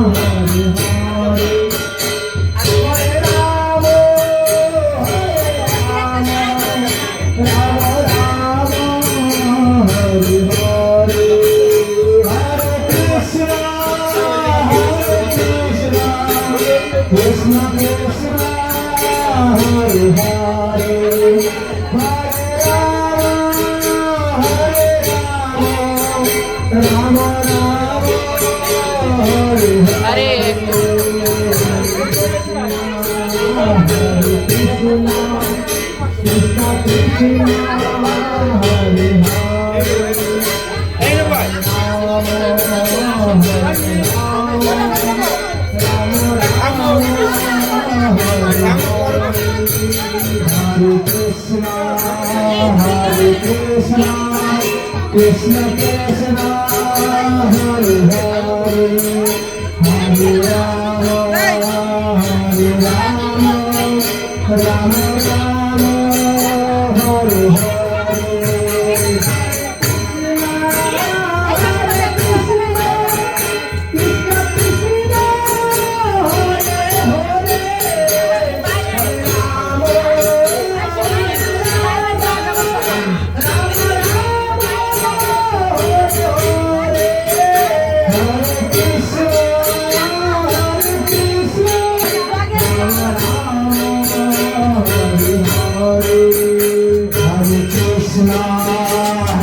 Krishna Krishna Hare Hare Hare Rama Hare Rama Rama Rama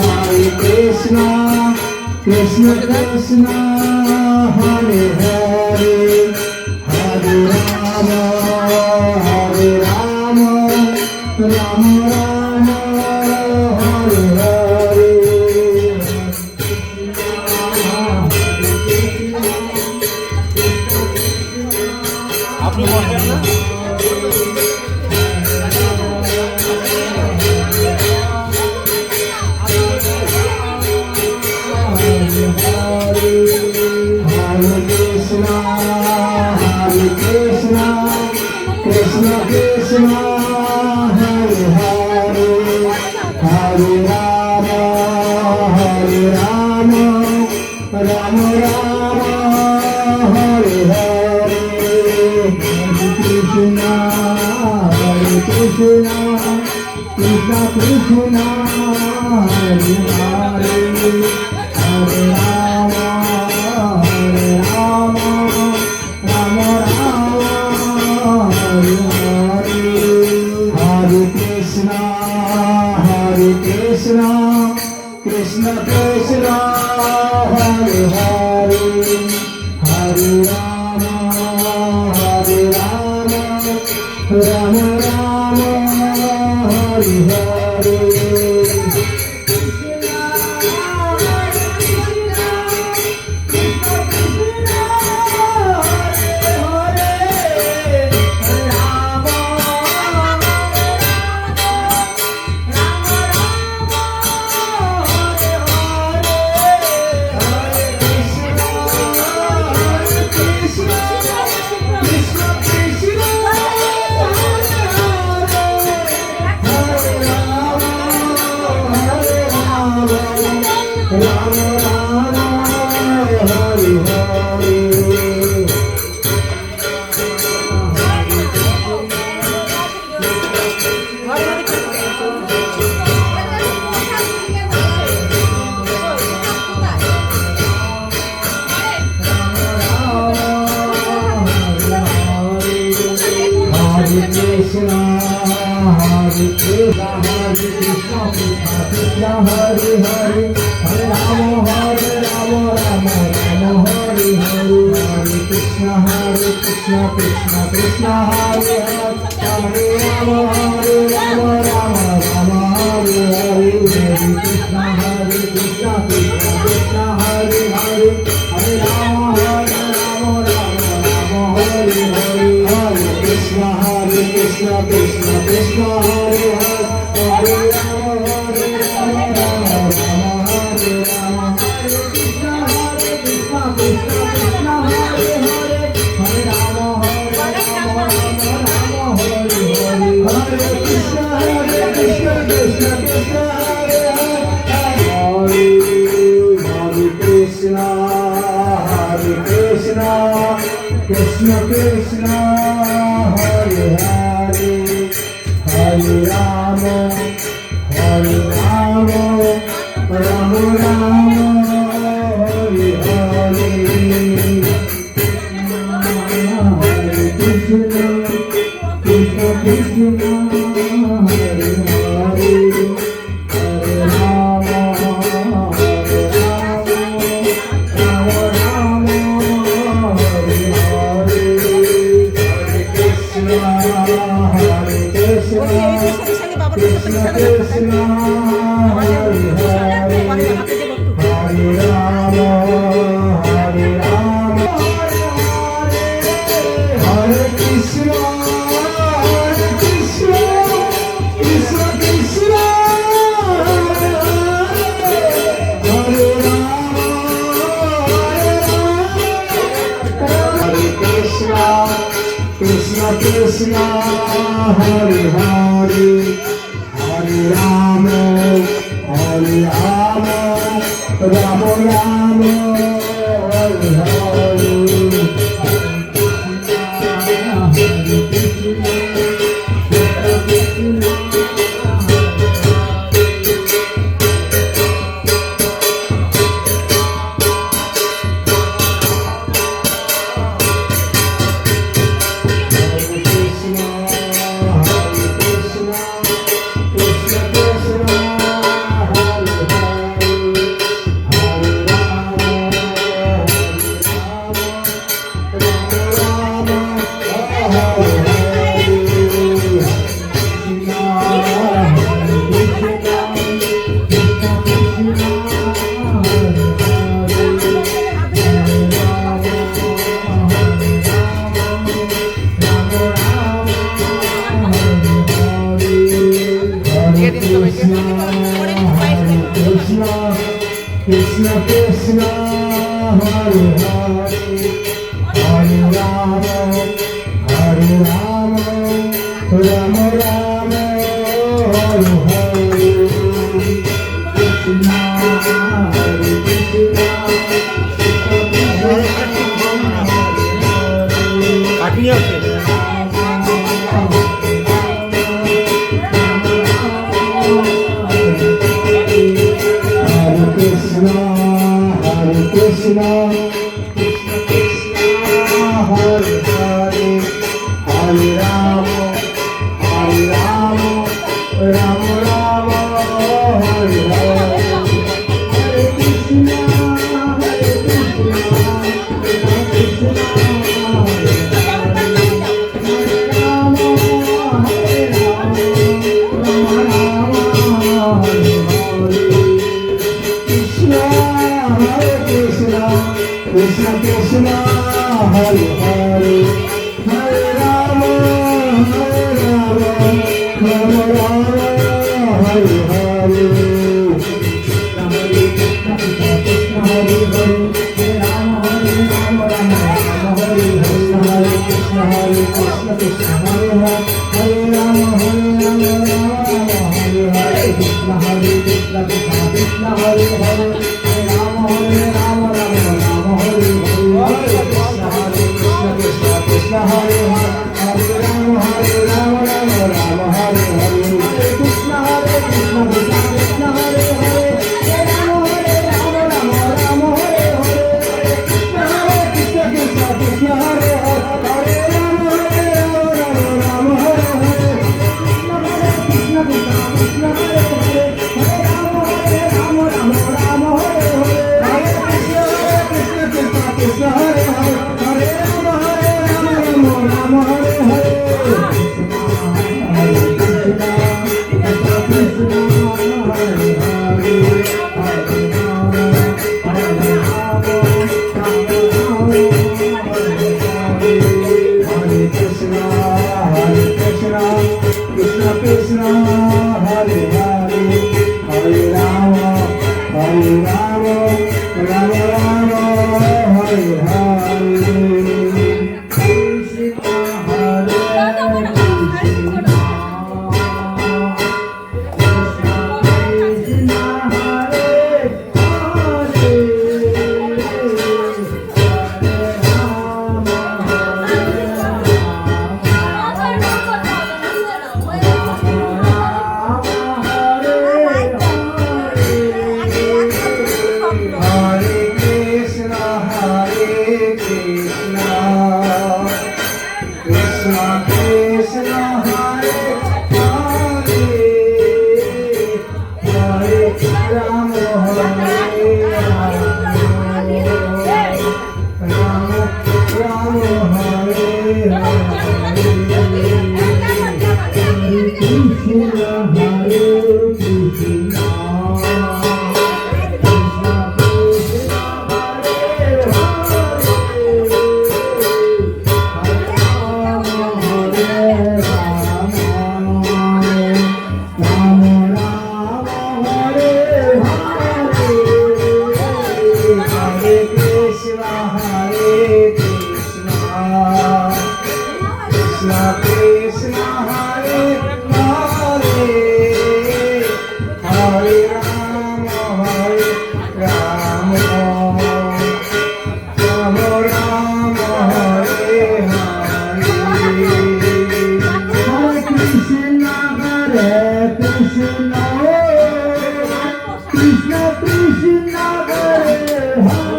Hare Krishna Krishna Hare Hare Hare Rama Hare Rama Rama Rama Hare Hare আপনি বলবেন না Krishna Krishna Hare Hare Hare Rama Hare Rama Rama Rama Hare Hare Hare Krishna Krishna Krishna Hare Hare Hare Rama Hare Rama Rama Rama Hare Hare Hare Krishna Krishna Krishna Hare Hare Hare Rama Hare Rama Rama Rama Hare Hare Krishna Hare Krishna Krishna Hare Hare Hare Rama Rama Rama Hare Hare Hare Krishna Krishna Krishna Hare Hare Hare Rama Rama Rama Hare Hare Hare Krishna Krishna Krishna Hare Hare Hare Rama Rama Rama Hare Hare Hare Krishna Krishna Krishna Hare Hare Hare Rama Rama Rama Hare Rama Hare Krishna Krishna Krishna Hare Hare Hare Rama Rama Rama Hare Hare Hare Krishna Krishna Krishna Hare Hare Hare Krishna Krishna Krishna Hare Hare Hare Rama Hare Rama Rama Rama Hare Hare Hare Krishna Krishna Krishna Hare Hare Hare Rama Hare Rama Rama Rama Hare Hare Hare Krishna Hare Krishna Krishna Krishna Hare Hare Hare Rama Hare Rama Hare Krishna Krishna Krishna Hare Rama Hare Krishna Krishna Krishna Hare Hare Hare Rama Hare Rama Rama Rama Hare Hare Krishna Krishna Hare Hare Hare Rama Hare Rama Rama Rama Hare Hare Krishna Hare Krishna কাটি আছে Hare Krishna Hare Krishna Krishna Krishna Hare Hare Hare Rama Hare Rama Rama Rama Hare Hare Hare Krishna Hare Krishna Krishna Krishna Hare Rama Hare Rama Rama Rama Hare Hare Krishna Hare Krishna Krishna Krishna Hare Hare Hare Rama Hare Rama Rama Rama Hare Hare Hare Krishna Krishna Hare Hare Hare Rama Hare Rama Rama Rama Hare Hare Krishna Hare Krishna Krishna Hare Hare Hare Rama Hare Rama Rama Rama Hare Hare Krishna Hare Krishna Krishna Krishna Hare Hare Hare Rama Hare Rama Rama Rama Hare Hare Krishna Hare Krishna Krishna Krishna Hare Hare Hare Rama Hare Rama Rama Rama Hare Hare Krishna Hare Krishna Krishna Krishna Hare Hare Hare Rama Hare Rama Rama Rama Hare Hare Krishna Hare Krishna Krishna Krishna Hare Hare Hare Rama Hare Rama Rama Rama Hare Hare Krishna Hare Krishna Krishna Krishna Hare Hare Hare Rama Hare Rama Rama Rama Hare Hare Hare Krishna Hare Krishna Krishna Krishna Hare Hare Hare Rama Hare Rama Rama Rama Hare Hare Hare Krishna Krishna Krishna Hare Hare Hare Rama Hare Rama Rama Rama Hare Hare Hare Krishna Krishna Krishna Hare Hare Hare Rama Hare Rama Rama Rama Hare Hare Krishna Hare Krishna Krishna Hare Hare Hare Ram Hare Ram Ram Ram Hare Hare Krishna Hare Krishna Krishna Krishna Hare Hare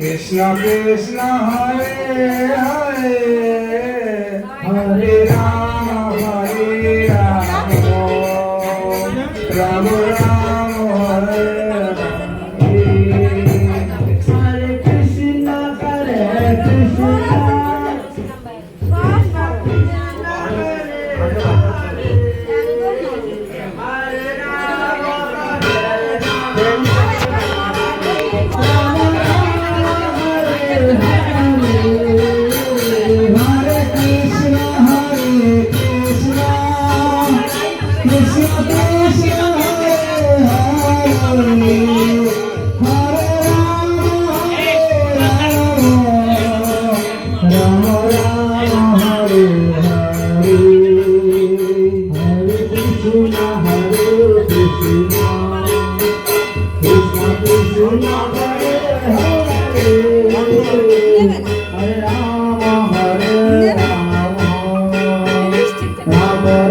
Krishna Krishna Hare Hare Hare Rama Rama Rama Hare Hare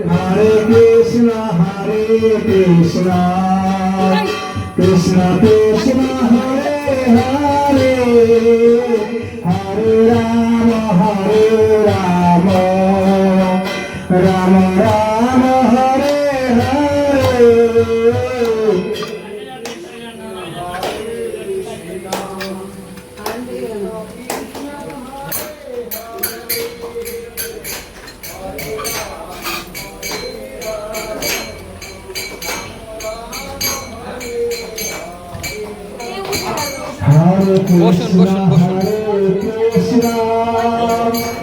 Hare Krishna Hare Krishna Krishna Krishna Hare Hare Hare Rama Rama Rama বসুন, বসুন, বসুন। কৃষ্ণ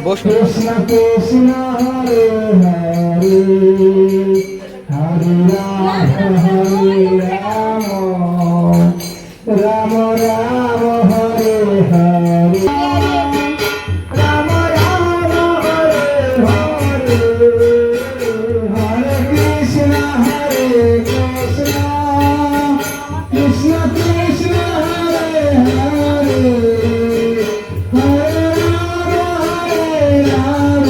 বসুন। Krishna Krishna Hare Hare Hare Ram Ram Ram Hare Hare Ram Ram Hare Hare Hare Krishna Krishna Krishna Hare Hare Hare Ram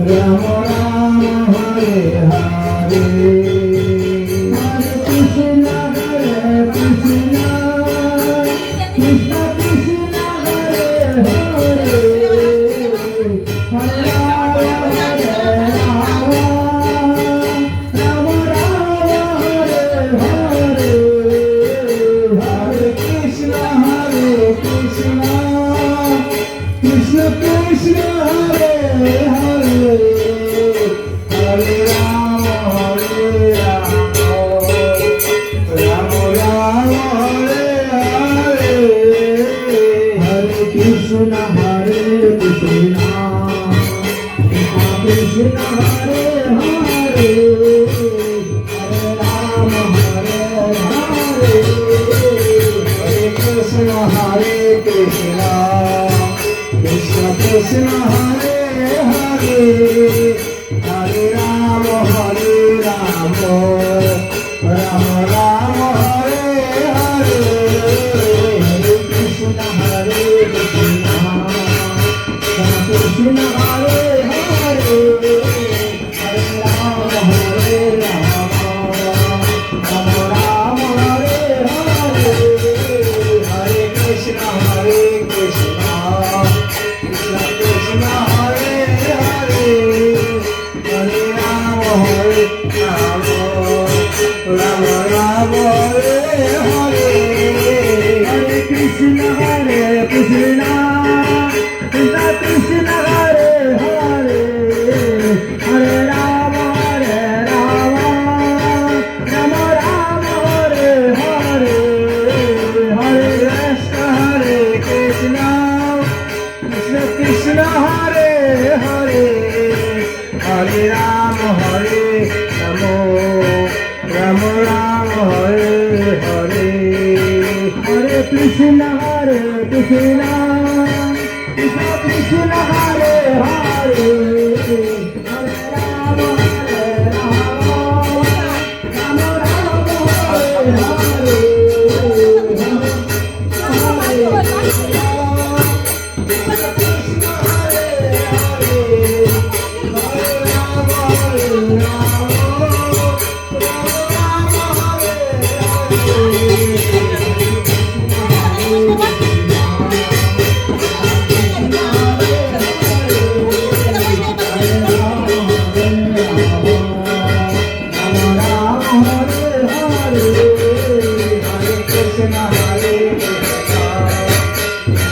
Ram Ram Hare Hare Hare Krishna Krishna Krishna Krishna Hare Hare Hare Ram Ram Ram Hare Hare Hare Krishna Krishna Krishna Krishna Hare Hare Hare Ram Ram Ram Hare Hare Hare Krishna Krishna Krishna Hare Hare Hare Ram Hare Hare Krishna Krishna Krishna Krishna Hare Hare Hare Ram Ram Ram Hare Hare Hare Krishna Krishna Krishna Hare Hare Hare Ram Ram Ram Hare Hare Hare Krishna Krishna Krishna Krishna Hare Hare Hare Ram Ram Ram Hare Hare Hare Krishna Krishna Krishna Krishna Hare Hare Hare Ram Ram Ram Hare Hare Hare Krishna Krishna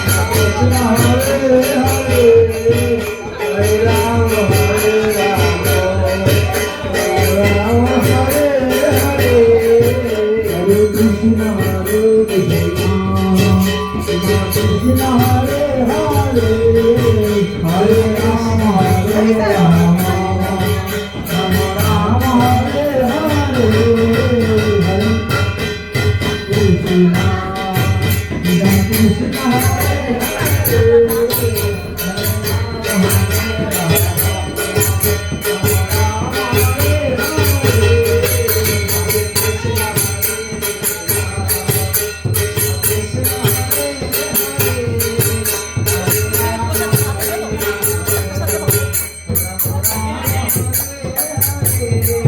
Krishna Hare Hare Hare Ram Ram Ram Hare Hare Hare Krishna Krishna Krishna Krishna Hare Hare Hare Ram Ram Ram Hare Hare Hare